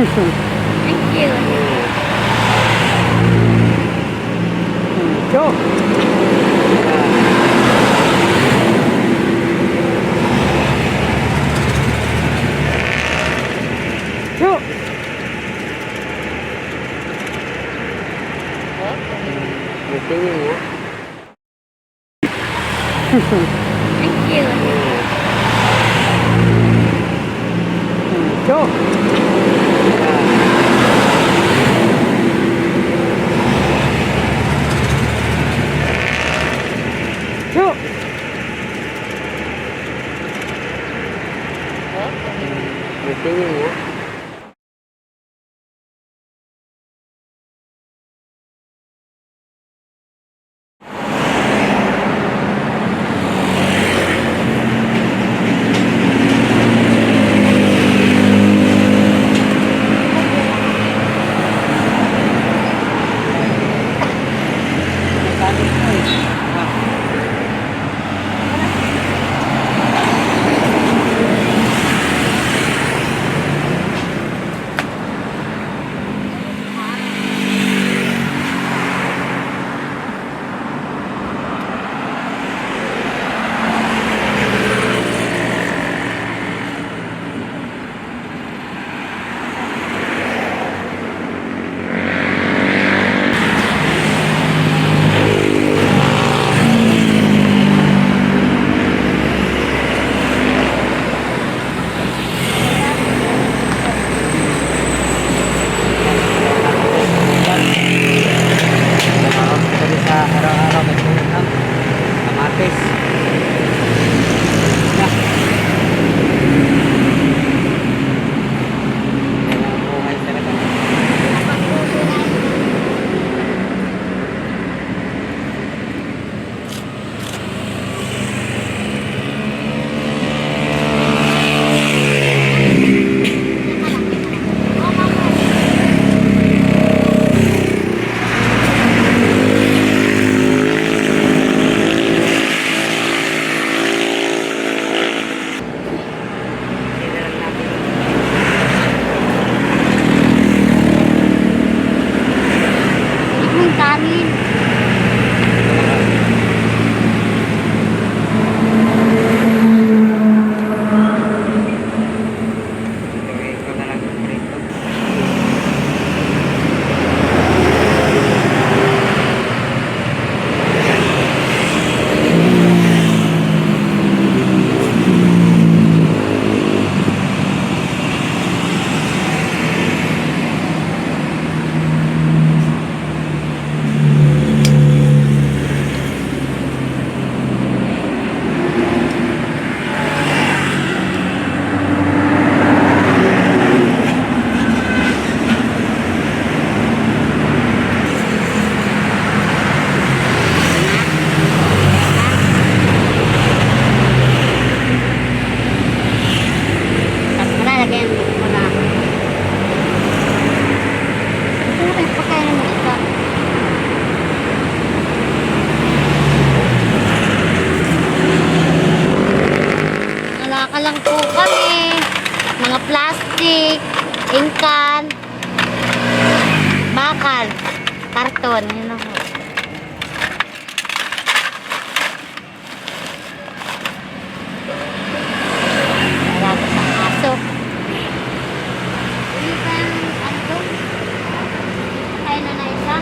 Thank you. Cho. Cho. Tingin mo. Thank you. Cho. Cho. Tingin mo. Lang po kami, mga plastic, ingkan, bakal, karton, yun lang po. Wala po sa aso. Hindi pa yung ano? Kaya na isa?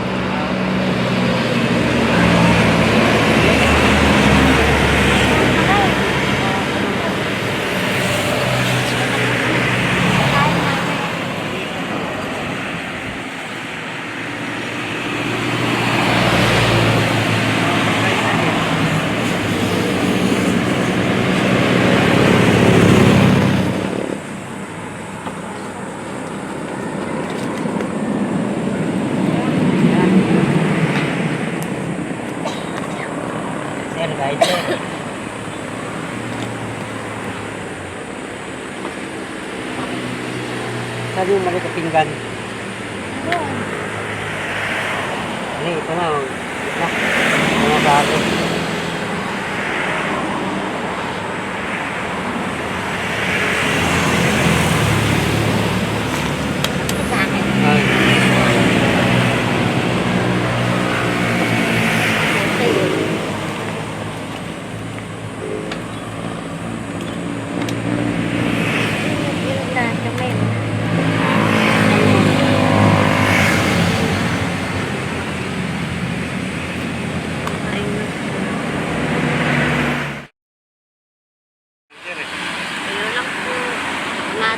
Sabi yung mali pinggan. Ano, ito na. Mga bago.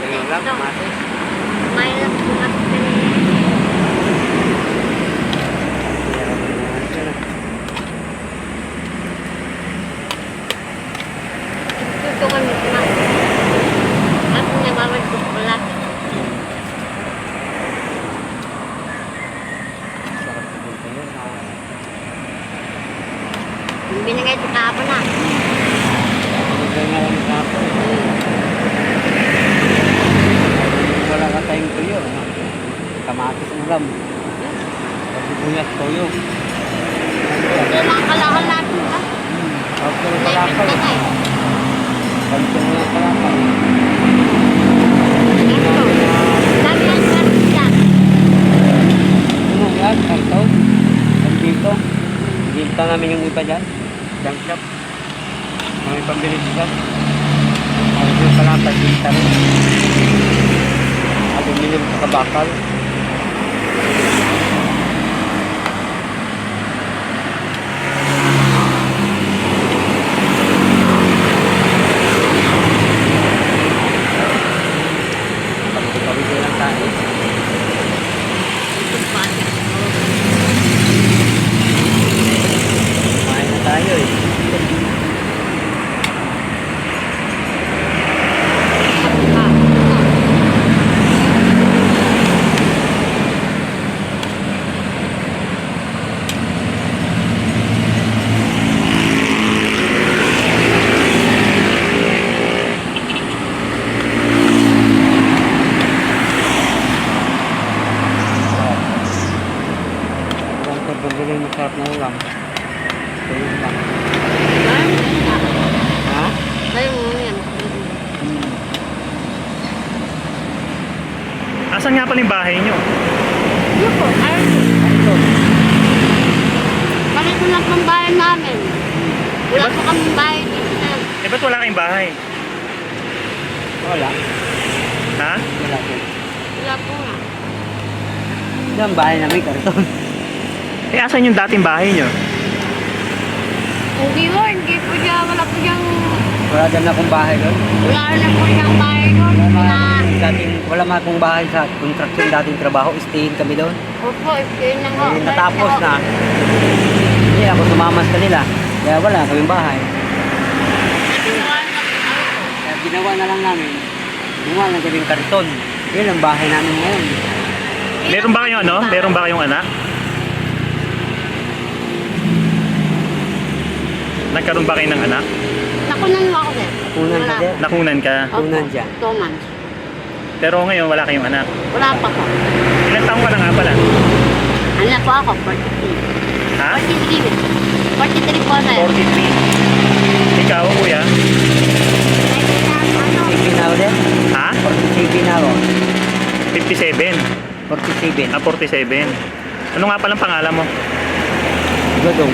Ganyan lang, kamatis. May lang bukas din. Tutungan mo na. At nabawal ko pala. Sarap na dito yun. Yung binigay ito kahapon na. Ganyan nga lang kapon. Wala ka tayong tuyo. Kamatis ulam. Pagbubuyas tuyo. Ito lang kalakal natin ba? Okay, May palakal. pinta tayo. Pagkong lang palakal. Ito. Lagi ang sarap dyan. Ano yan? Karton? Dito? Dito namin yung iba dyan. Junk shop. May pambili dyan. Ano yung palakal dito rin. Aluminum sa kabakal. Pagkakawin lang tayo. Kumain na tayo eh. Ang pagbibiling masarap na ulam. Ito yun lang. Ha? Tayo muna yan. Asan nga pala yung bahay nyo? Ano po? Ito. Bakit ko lang pang bahay namin? Wala po kami bahay dito. Eh, ba't wala kayong bahay? Wala. Ha? Wala po. Wala po nga. Yan ang bahay namin, karton. Eh, asan yung dating bahay nyo? Hindi po, hindi po siya, wala po siyang, Wala dyan akong bahay doon. wala na po siyang bahay doon. Wala man akong bahay sa construction dating trabaho. Stayin kami doon. Opo, yun na nga. Eh, natapos na. Hindi ako sumama sa kanila. Kaya wala kaming bahay. Kaya ginawa na lang namin. Gumawa na kaming karton. Yun ang bahay namin ngayon. Meron ba kayong ano? Meron ba kayong anak? Nagkaroon ba kayo ng anak? Nakunan mo ako sir. Kunan ka Wala. din. Nakunan ka? Opo, Kunan dyan. 2 months. Pero ngayon wala kayong anak. Wala pa po. Ilang taong ka na nga pala? Ano po ako? 43. Ha? 43 po na yun. 43. Ikaw, kuya? Ano? CV na ako din. Ha? 47 na ako. 57. 47. 47. Ano nga palang pangalan mo? Dodong.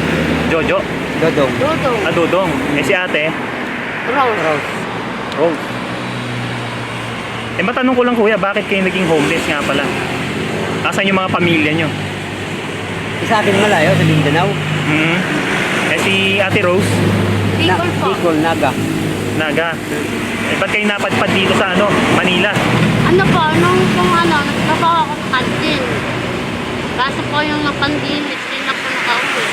Jojo? Dodong. Dodo. Dudong. Eh si ate? Rose. Rose. Rose. Eh matanong ko lang kuya, bakit kayo naging homeless nga pala? Asan yung mga pamilya nyo? Isa akin malayo sa Mindanao. Hmm. Eh si ate Rose? Bicol po. Bicol, Naga. Naga. Eh ba't kayo napadpad dito sa ano? Manila? Ano po, nung nagtrabaho ako sa kantin. Kaso po yung pandemic, hindi na po nakauwi.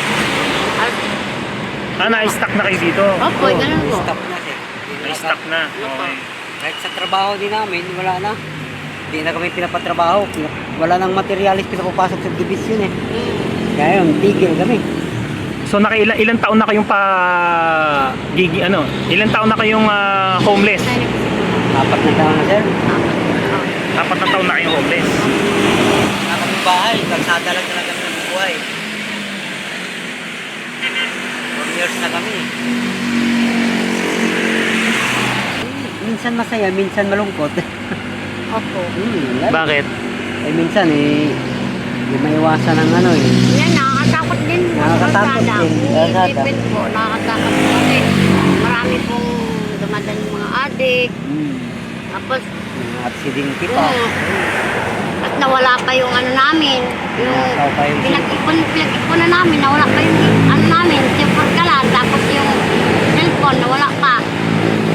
Na-stuck na kayo dito? Opo, ganun po. Stop na siya. Na-stuck na. Okay. Kahit sa trabaho din namin, wala na. Hindi na kami pinapatrabaho. Wala nang materialis pinapapasok sa division eh. Kaya yun, tigil kami. So ilang taon na kayong ilang taon na kayong homeless? 4 na taon na sir. 4 na taon na kayong homeless. Wala kaming bahay, kalsada lang talaga kami buhay. 4 years na kami. Minsan masaya, minsan malungkot. Opo. Bakit? Eh minsan hindi maiwasan ng ano eh. Yan, nakakatakot din po. Nakakatakot sa din, kalsada. kalsada. Isipin po, nakakatakot po kasi marami pong dumadaan yung mga adik. Tapos, Mga aksidente pa. at nawala pa yung ano namin. Yung Nawala pa yung pinag-ipon na namin, nawala pa yung ano namin, yung pagkalan. Tapos yung cellphone, nawala pa.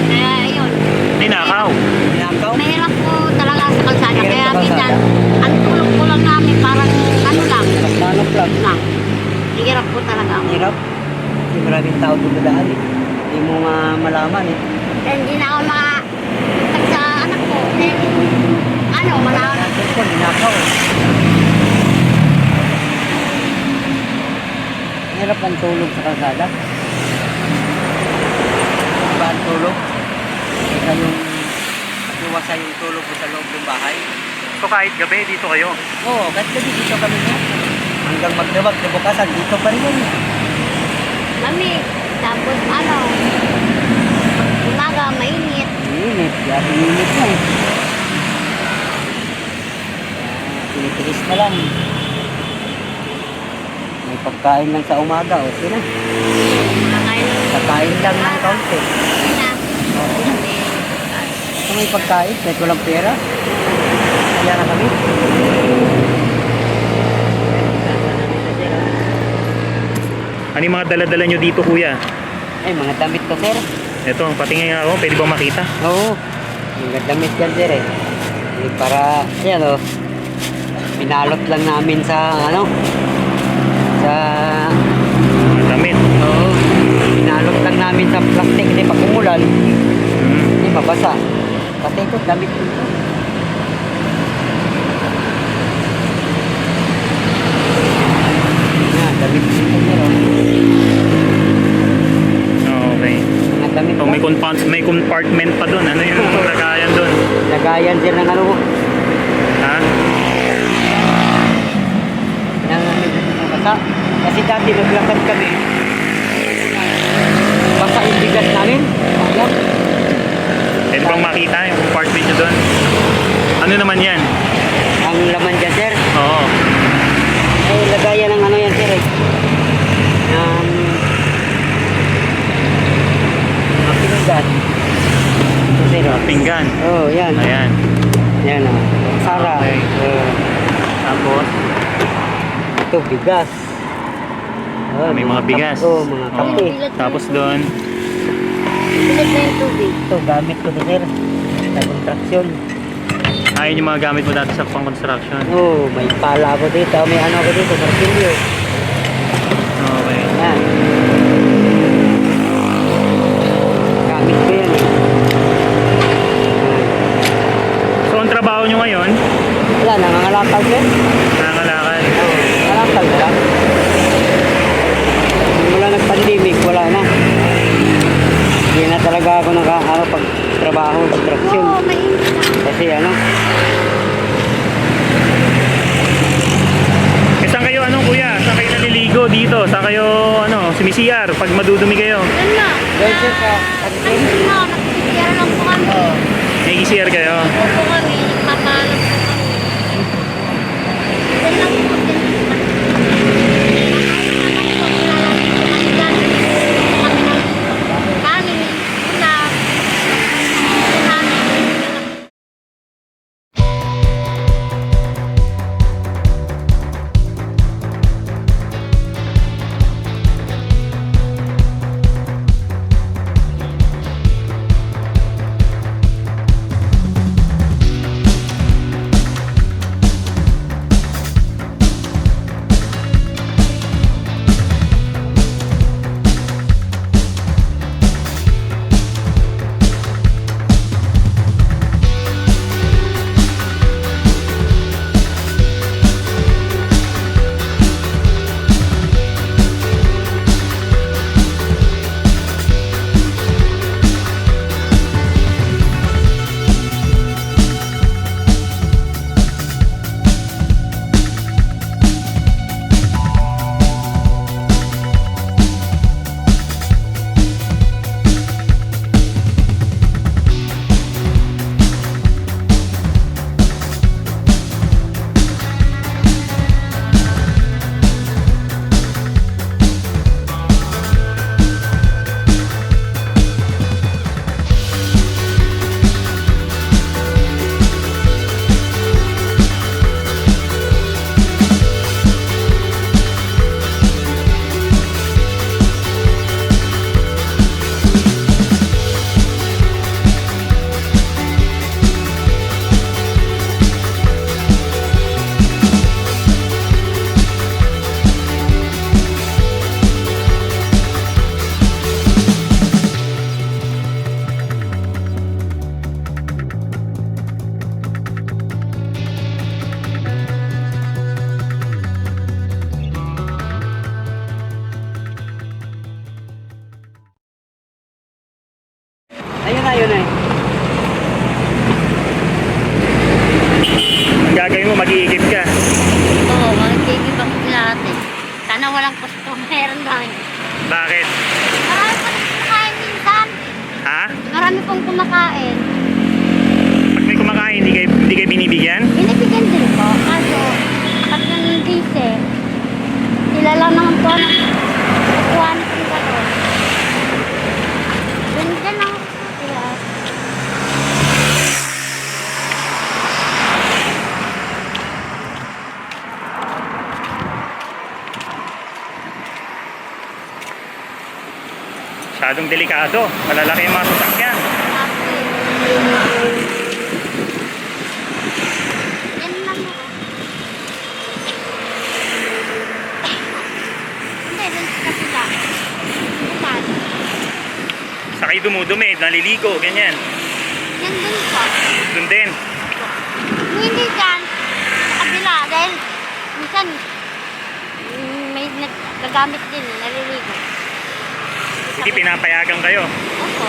Kaya yun. Ninakaw. Ninakaw. Mahirap po talaga sa kalsada. Mahirap Kaya sa kalsada. minsan, ang tulog po lang namin parang ano lang. Manok lang. Lang. Hirap po talaga. Ang hirap. Kasi maraming tao dumadaan eh. Hindi mo malaman eh. Kaya hindi na ako makatag sa anak ko. Then, ano, malaman. Cellphone, ninakaw. Hirap ang tulog sa kalsada. Iba ang tulog. Kaya yung iwasa yung tulog ko sa loob ng bahay. So kahit gabi, dito kayo. Oo, kahit gabi dito kami na. Hanggang magdawag na bukasan, dito pa rin yun. Mami, tapos ano, umaga, mainit. Init, grabe init na eh. Tinitiis na lang. May pagkain lang sa umaga, okay na. Kakain Kakain lang ng kaunti. na. Okay na. Kung may pagkain, kahit walang pera, kaya na kami. Ano yung mga dala-dala nyo dito, kuya? Ay, mga damit ko, sir. Ito, patingin nga ako. Pwede bang makita? Oo. Mga damit yan, sir eh. Para, yan o. Pinalot lang namin sa, sa, Mga damit. oo. Pinalot lang namin sa plastic. Kasi pag umulan, Hmm. hindi mabasa. Kasi ito, damit ko ito. Yan, damit ko ito, sir. oh. Okay. Mga damit So, may compartment pa doon. Ano yung lagayan doon? lagayan, sir, ng ano. Ha? Ng basa. Kasi dati naglakad kami. Basa yung bigas namin. Ayan. Pwede bang makita yung compartment nyo doon? Ano naman yan? Ang laman dyan, sir. Oo. Ay, lagayan ng ano yan, sir. Mapinggan. Ito, sir. Pinggan. Oh, yan. Ayan. Yan, Sara. Okay. Tapos, Ito, bigas. Oh, may mga bigas. Oh, mga Oo. kape. Tapos doon, Pilit na yung tubig. Ito, gamit ko to, sir. Sa construction. ayun yung mga gamit mo dati sa pang-construction. Oh, may pala ako dito. May ano ako dito, martilyo. Okay. Yan. Gamit ko yan eh. Yan. So, ang trabaho nyo ngayon, Wala, nangangalakal sir. nakakalakad. Oo, nangangalakal ka. Mula nag-pandemic, wala na. Hindi na talaga ako pag-trabaho, construction. Oo, mainit na. Kasi Eh, saan kayo, kuya? Saan kayo naliligo dito? Saan kayo, sumisiyar pag madudumi kayo? Yan na. Dahil sir sa Nandun na, nagsisiyara lang po kami. Oo. May kisiyar kayo? Opo kami, nagpapaalam po kami. Yan lang po. gagawin mo, mag-iigib ka. Oo, magiging ako lahat eh. Sana walang customer lang. Bakit? Marami pong kumakain minsan. Ha? Marami pong kumakain. Pag may kumakain, hindi kayo binibigyan? Binibigyan din po. Kaso, pag hindi sila lang naman po na kukuha na sila doon. Binigyan lang ako sila. Masyadong delikado. Malalaki yung mga sasakyan. Yan lang ako. Hindi, dun sa kabila. Bukas. Sakay dumudumi, naliligo, ganyan. Yan dun po. Doon din. Kung hindi dyan, sa kabila. Dahil minsan, may nagagamit din, naliligo. Hindi pinapayagan kayo. Opo.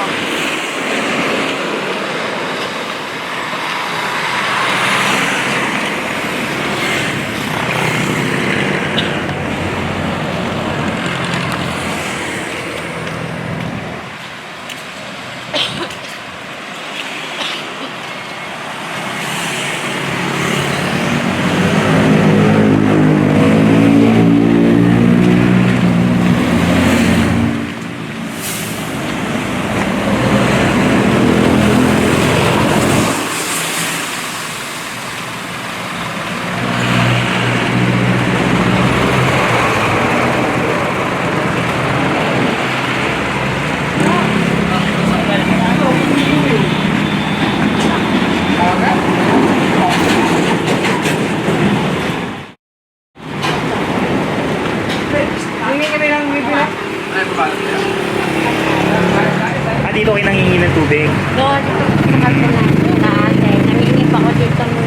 Ah, dito kayo nangingi ng tubig. Doon, sa kanto na taas eh. Naminip ako dito ng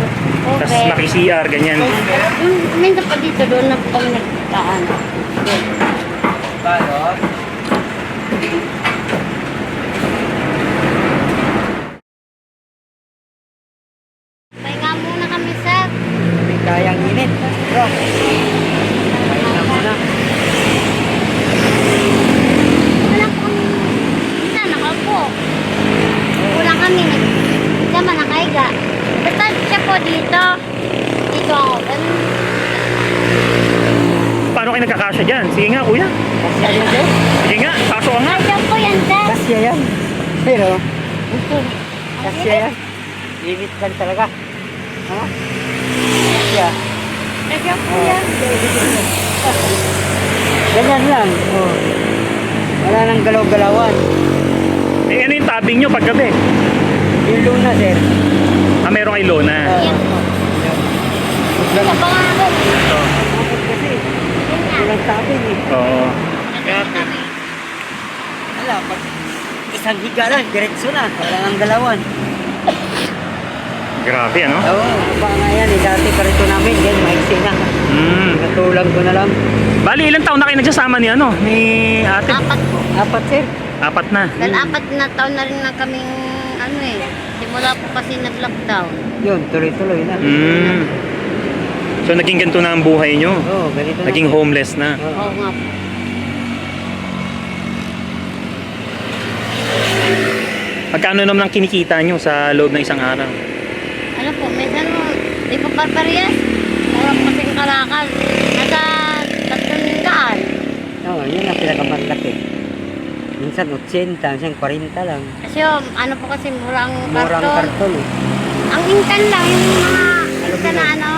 Tapos tubig. maki-CR, ganyan. Minsan pa dito, doon na po kami nagkaan. Balot. Pahinga muna kami, sir. May kayang init. Bro. Kaya na muna. Wala po kami, minsan nakaupo. Kulang kami, sama nakaiga. Basta siya po dito. Dito ako. Ganun. Paano kayo nagkakasya dyan? Sige nga, kuya. Kasya yan, sir. Sige nga, pasok ka nga. Kasya po yan, sir. Kasya yan. Pero, Ang kasya yan. Init lang talaga. Ha? Kasya. Kasya po Oh. yan. Ganyan lang. Oh. Wala nang galaw-galawan. Eh, ano yung tabing nyo paggabi? Yung luna, sir. Ah, meron kay Lona. Yan po. Sa pangalan. Ito. Kasi, Yan nga. walang sabi eh. Oo. Nandito kami. Wala, pag isang higa lang, diretso na. Wala nang galawan. Grabe, ano? Oo, baka nga yan eh. Dati karito namin, yan, maiksi na. Natulang ko na lang. Bali, ilang taon na kayo nagsasama ni ano? Ni ate? Apat po. 4, sir. 4 na. Dahil 4 na taon na rin na kaming ano eh. Simula po kasi nag-lockdown. Yun, tuloy-tuloy na. So, naging ganito na ang buhay nyo. Oo, ganito na. Naging homeless na. Oo. Oo nga po. Magkano naman ang kinikita nyo sa loob ng isang araw? Ano po, minsan mo, di po parparehas. Mura po kasing kalakal. Nasa 300. Oo, yun ang pinakamalaki. Minsan 80, minsan 40 lang. Kasi yung, ano po kasi murang Murang karton. karton eh. Ang inkan lang, yung mga inkan na ano,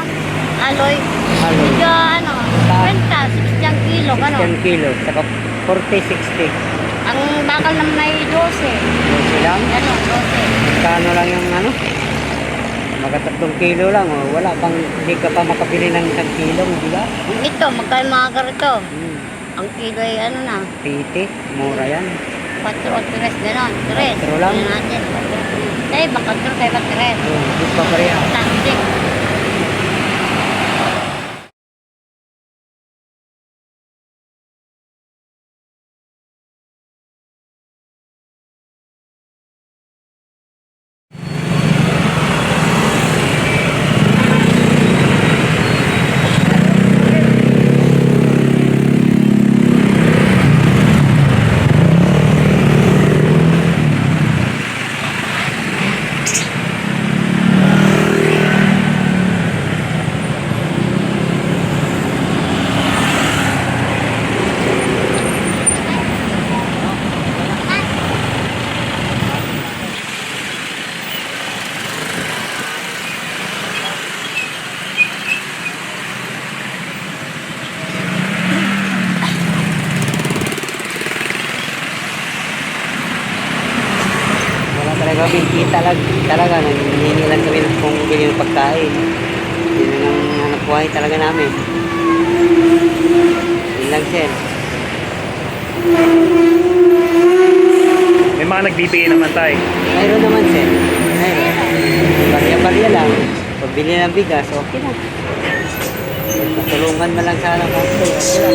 alloy. Alloy. Medyo ano, 20, 60 kilo, gano'n. 10 kilo, saka 40, 60. Ang bakal naman may 12. Kasi lang, Gano'n, 12. kano lang yung ano? Mga 3 kilo lang, oh. Wala pang, hindi ka pa makabili ng 1 kilo, di ba? Ito, magkano mga ganito? Hmm. Ang kilo ay ano na, 80, mura yan. 4 o 3, gano'n. 3. 4 lang? Yan natin. Tayo, baka 4, tayo ba 3? Oo, di pa pareha. Plastic. talaga, nangihingi lang kami kung bili ng pagkain. Yun ang hanap buhay talaga namin. Yun lang, sir. May mga nagbibigay naman tayo. Mayroon naman, sir. Mayroon. Barya-barya lang. Pagbili ng bigas, okay na. Matulungan man lang sana kami. Okay lang.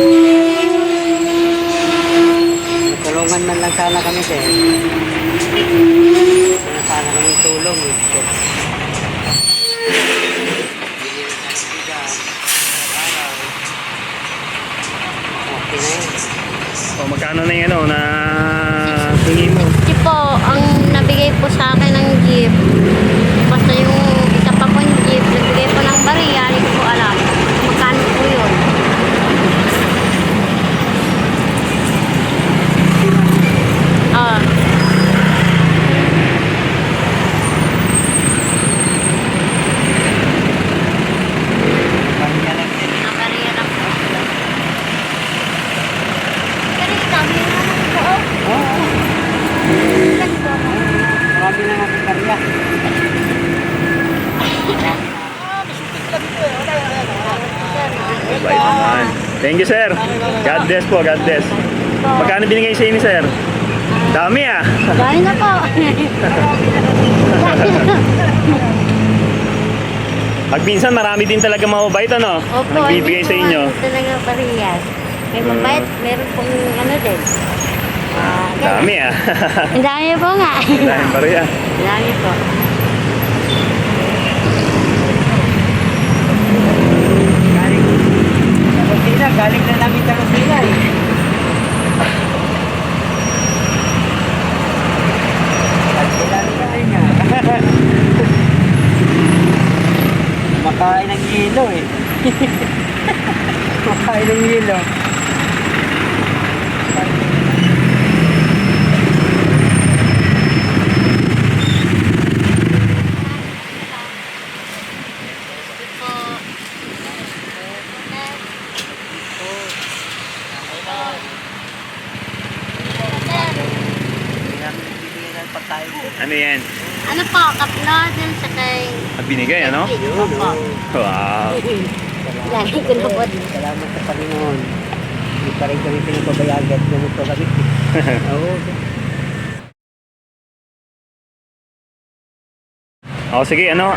Matulungan man lang sana kami, sir. Wala sana kami tulong. Sir. Bili ng bigas. Araw. Okay na yun. O magkano na yung na hingi mo? Kasi po, ang nabigay po sa akin ng jeep, basta yung isa pa po yung jeep, nabigay po ng bariya, hindi ko po alam. Magkano po yun? Ah. Bariya lang, sir. Ang bariya lang po. Pero sabi nga lang po, Oo. ganito. Marami lang akong barya. Bye naman. Thank you, sir. God bless po, God bless. Magkano binigay sa inyo, sir? Dami ah. Dahil na po. Pag minsan marami din talaga mababait ano? Opo, Nagbibigay sa inyo. Hindi po talaga parehas. May mabait, meron pong ano din. Dami ah. Ang dami po nga. Dami pa rin ah. Ang dami po. Galing sa Lucena, galing na namin sa Lucena eh. Kailan ka rin nga. Makain ng yelo eh. Makain ng yelo. Hindi namin bibigyan ng pagkain. Ano yan? Ano po, cup noodles sa kay... At binigay ano? Opo. Wow. Lagi ko na po. Salamat sa Panginoon. Hindi pa rin kami pinababayaan kahit ganito kami. Oo. O sige ano,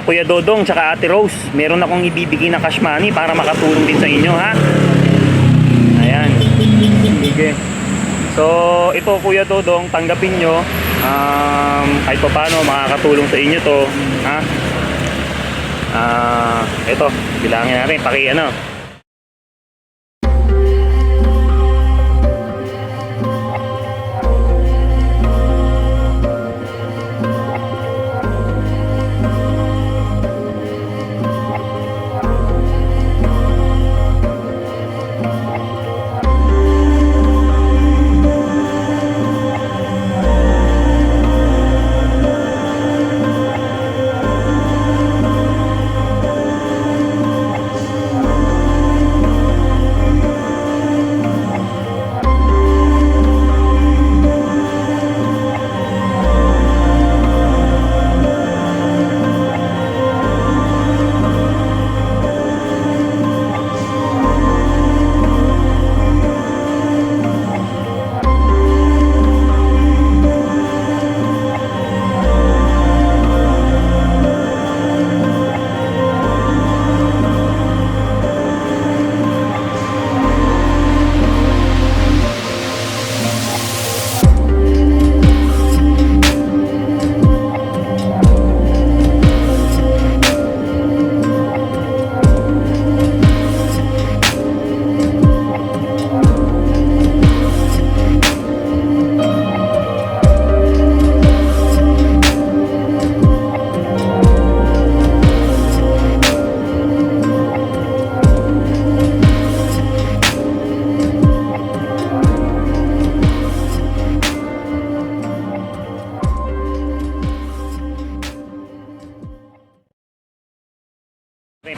Kuya Dodong tsaka Ate Rose, meron akong ibibigay na cash money para makatulong din sa inyo ha. Ayan. Sige. So ito Kuya Dodong, tanggapin nyo. Kahit pa paano makakatulong sa inyo to ha. Ito, bilangin natin, paki ano.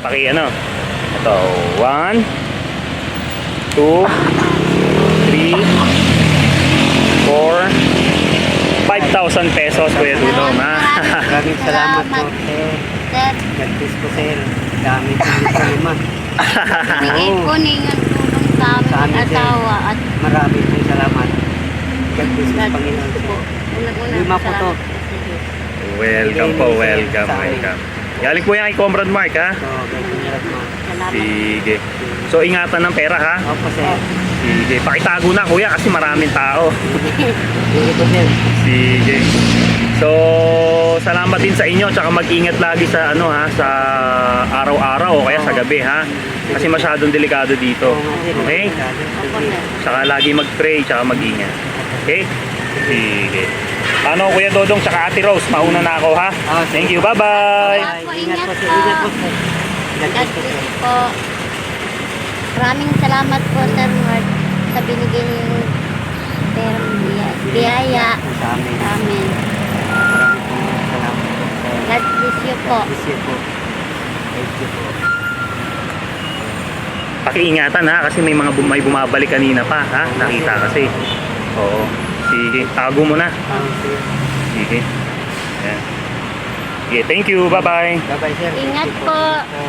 Paki ano. Ito, 1 2 3 4 5,000 pesos Kuya Dudong ha. Maraming salamat po, sir. Sir, God bless po, sir. Dami po yung problema. bigay po ninyo tulong sa Sa aming amin, sir. asawa at Maraming po salamat. God bless po, God Panginoon, bless po. sir. Unang-una Lima po to. Welcome po, welcome, welcome. Galing po yan kay Comrade Mark, ha? So, ganyan po. Salamat. Sige. So, ingatan ng pera, ha? Opo, sir. Sige. Pakitago na, kuya, kasi maraming tao. Sige po, sir. Sige. So, salamat din sa inyo, tsaka mag-ingat lagi sa ano ha, sa araw-araw o kaya sa gabi ha. Kasi masyadong delikado dito. Okay? Opo, sir. Tsaka lagi mag-pray, tsaka mag-ingat. Okay? Sige. Ano, Kuya Dodong, tsaka Ate Rose, mauna na ako ha. Thank you, bye-bye. Ingat po, sir. Ingat po, sir. God God bless po, sir. bless po. Maraming salamat po, Sir Mark, sa binigay niyong perang biyaya Sa amin. sa amin. Maraming po salamat po, sir. God bless you po. God bless you po. Thank you po. Pakiingatan ha, kasi may mga may bumabalik kanina pa ha. Nakita kasi. Oo. Sige, tago mo na. Sir. Sige. Ayan. Sige, thank you. Bye-bye. Bye-bye, sir. Ingat Thank you po. po.